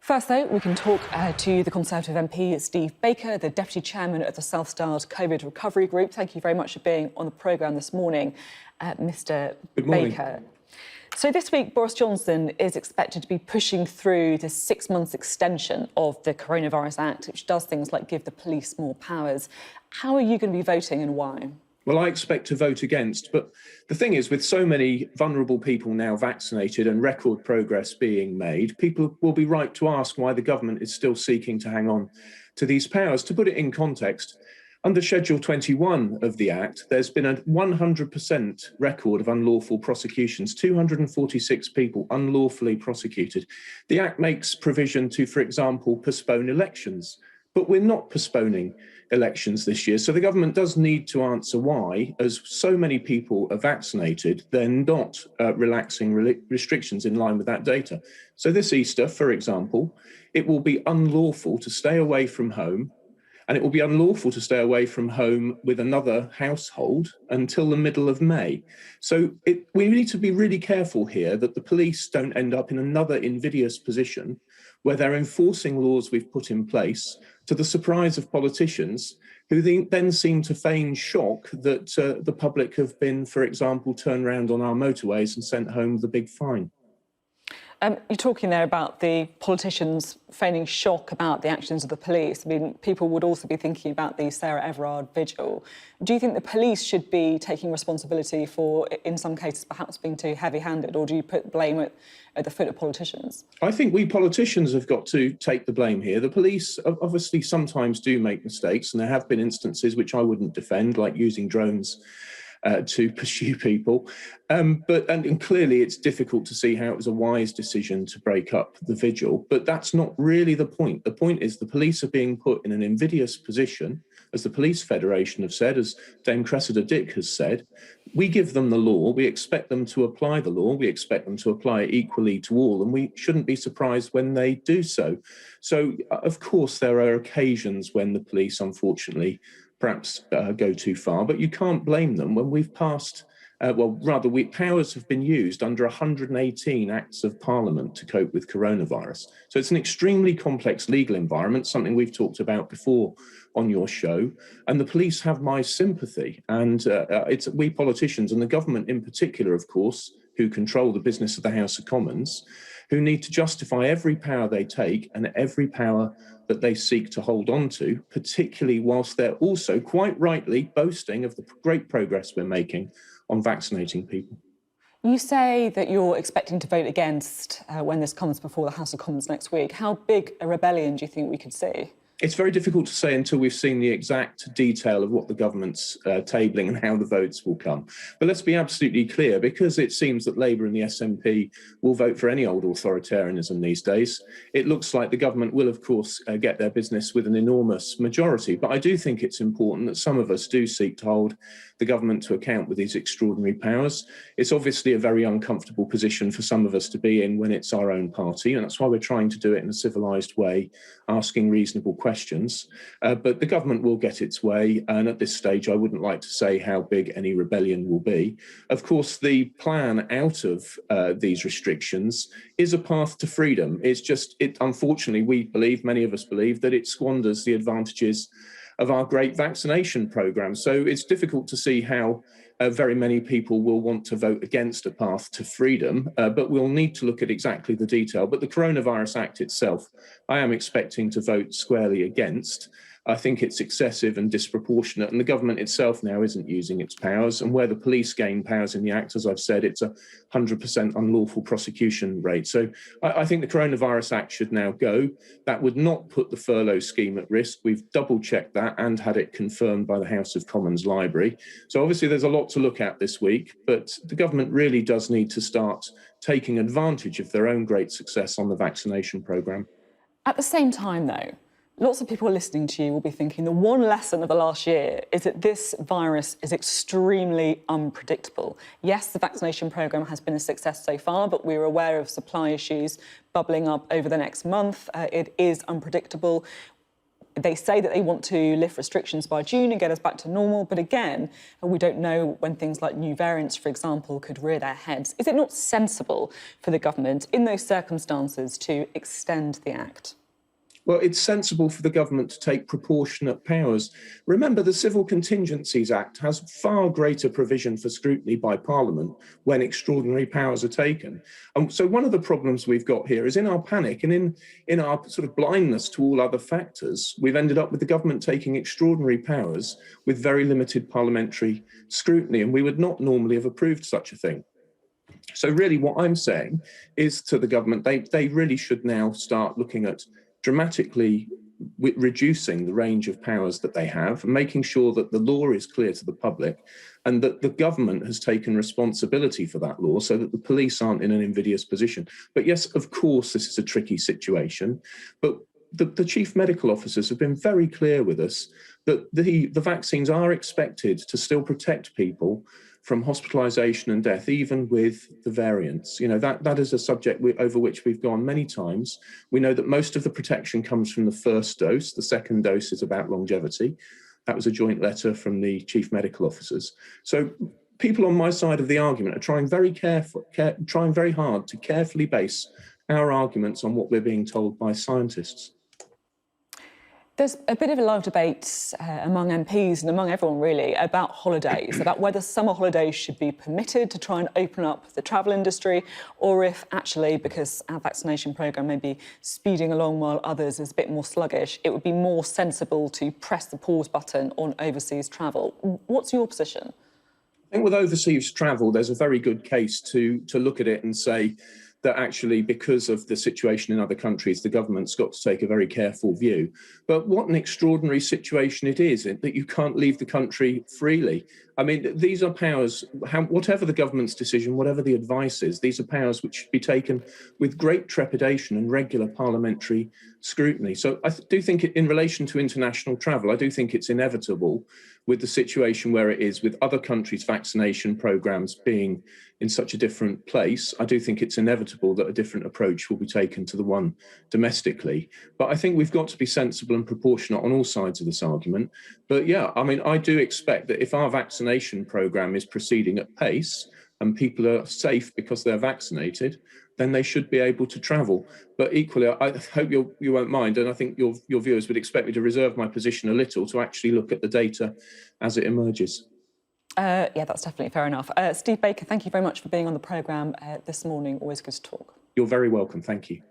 First, though, we can talk to the Conservative MP, Steve Baker, the Deputy Chairman of the self-styled COVID Recovery Group. Thank you very much for being on the programme this morning, Mr. Good morning. Baker. So this week, Boris Johnson is expected to be pushing through the 6 months extension of the Coronavirus Act, which does things like give the police more powers. How are you going to be voting and why? Well, I expect to vote against, but the thing is, with so many vulnerable people now vaccinated and record progress being made, people will be right to ask why the government is still seeking to hang on to these powers. To put it in context, under Schedule 21 of the Act, there's been a 100% record of unlawful prosecutions, 246 people unlawfully prosecuted. The Act makes provision to, for example, postpone elections, but we're not postponing elections this year. So the government does need to answer why, as so many people are vaccinated, they're not relaxing restrictions in line with that data. So this Easter, for example, it will be unlawful to stay away from home, and it will be unlawful to stay away from home with another household until the middle of May. So we need to be really careful here that the police don't end up in another invidious position where they're enforcing laws we've put in place to the surprise of politicians who then seem to feign shock that the public have been, for example, turned around on our motorways and sent home with a big fine. You're talking there about the politicians feigning shock about the actions of the police. I mean, people would also be thinking about the Sarah Everard vigil. Do you think the police should be taking responsibility for, in some cases, perhaps being too heavy-handed, or do you put blame at the foot of politicians? I think we politicians have got to take the blame here. The police obviously sometimes do make mistakes, and there have been instances which I wouldn't defend, like using drones to pursue people. But clearly it's difficult to see how it was a wise decision to break up the vigil. But that's not really the point. The point is the police are being put in an invidious position, as the Police Federation have said, as Dame Cressida Dick has said. We give them the law, we expect them to apply the law, we expect them to apply it equally to all, and we shouldn't be surprised when they do so. So, of course, there are occasions when the police, unfortunately, perhaps go too far, but you can't blame them when we've passed, powers have been used under 118 acts of parliament to cope with coronavirus. So it's an extremely complex legal environment, something we've talked about before on your show, and the police have my sympathy. And it's we politicians and the government in particular, of course, who control the business of the House of Commons, who need to justify every power they take and every power that they seek to hold on to, particularly whilst they're also quite rightly boasting of the great progress we're making on vaccinating people. You say that you're expecting to vote against when this comes before the House of Commons next week. How big a rebellion do you think we could see? It's very difficult to say until we've seen the exact detail of what the government's tabling and how the votes will come. But let's be absolutely clear, because it seems that Labour and the SNP will vote for any old authoritarianism these days. It looks like the government will, of course, get their business with an enormous majority. But I do think it's important that some of us do seek to hold the government to account with these extraordinary powers. It's obviously a very uncomfortable position for some of us to be in when it's our own party, and that's why we're trying to do it in a civilised way, asking reasonable questions. But the government will get its way, and at this stage I wouldn't like to say how big any rebellion will be. Of course, the plan out of these restrictions is a path to freedom. It's just, unfortunately, we believe, many of us believe, that it squanders the advantages of our great vaccination programme. So it's difficult to see how very many people will want to vote against a path to freedom, but we'll need to look at exactly the detail. But the Coronavirus Act itself, I am expecting to vote squarely against. I think it's excessive and disproportionate, and the government itself now isn't using its powers. And where the police gain powers in the Act, as I've said, it's a 100% unlawful prosecution rate. So I think the Coronavirus Act should now go. That would not put the furlough scheme at risk. We've double-checked that and had it confirmed by the House of Commons Library. So obviously there's a lot to look at this week, but the government really does need to start taking advantage of their own great success on the vaccination programme. At the same time, though, lots of people listening to you will be thinking the one lesson of the last year is that this virus is extremely unpredictable. Yes, the vaccination programme has been a success so far, but we're aware of supply issues bubbling up over the next month. It is unpredictable. They say that they want to lift restrictions by June and get us back to normal, but again, we don't know when things like new variants, for example, could rear their heads. Is it not sensible for the government in those circumstances to extend the Act? Well, it's sensible for the government to take proportionate powers. Remember, the Civil Contingencies Act has far greater provision for scrutiny by Parliament when extraordinary powers are taken. So one of the problems we've got here is in our panic and in our sort of blindness to all other factors, we've ended up with the government taking extraordinary powers with very limited parliamentary scrutiny, and we would not normally have approved such a thing. So really what I'm saying is to the government, they really should now start looking at dramatically reducing the range of powers that they have, making sure that the law is clear to the public and that the government has taken responsibility for that law so that the police aren't in an invidious position. But yes, of course, this is a tricky situation, but the chief medical officers have been very clear with us that the vaccines are expected to still protect people from hospitalisation and death, even with the variants. You know, that is a subject over which we've gone many times. We know that most of the protection comes from the first dose. The second dose is about longevity. That was a joint letter from the chief medical officers. So people on my side of the argument are trying very hard to carefully base our arguments on what we're being told by scientists. There's a bit of a live debate among MPs and among everyone really about holidays, about whether summer holidays should be permitted to try and open up the travel industry, or if actually, because our vaccination programme may be speeding along while others is a bit more sluggish, it would be more sensible to press the pause button on overseas travel. What's your position? I think with overseas travel, there's a very good case to look at it and say that actually, because of the situation in other countries, the government's got to take a very careful view. But what an extraordinary situation it is that you can't leave the country freely. I mean, these are powers, whatever the government's decision, whatever the advice is, these are powers which should be taken with great trepidation and regular parliamentary scrutiny. So I do think in relation to international travel, I do think it's inevitable with the situation where it is with other countries' vaccination programs being in such a different place. I do think it's inevitable that a different approach will be taken to the one domestically. But I think we've got to be sensible and proportionate on all sides of this argument. But yeah, I mean, I do expect that if our vaccination program is proceeding at pace and people are safe because they're vaccinated, then they should be able to travel. But equally, I hope you won't mind, and I think your viewers would expect me to reserve my position a little to actually look at the data as it emerges. Yeah, that's definitely fair enough. Steve Baker, thank you very much for being on the programme this morning. Always good to talk. You're very welcome. Thank you.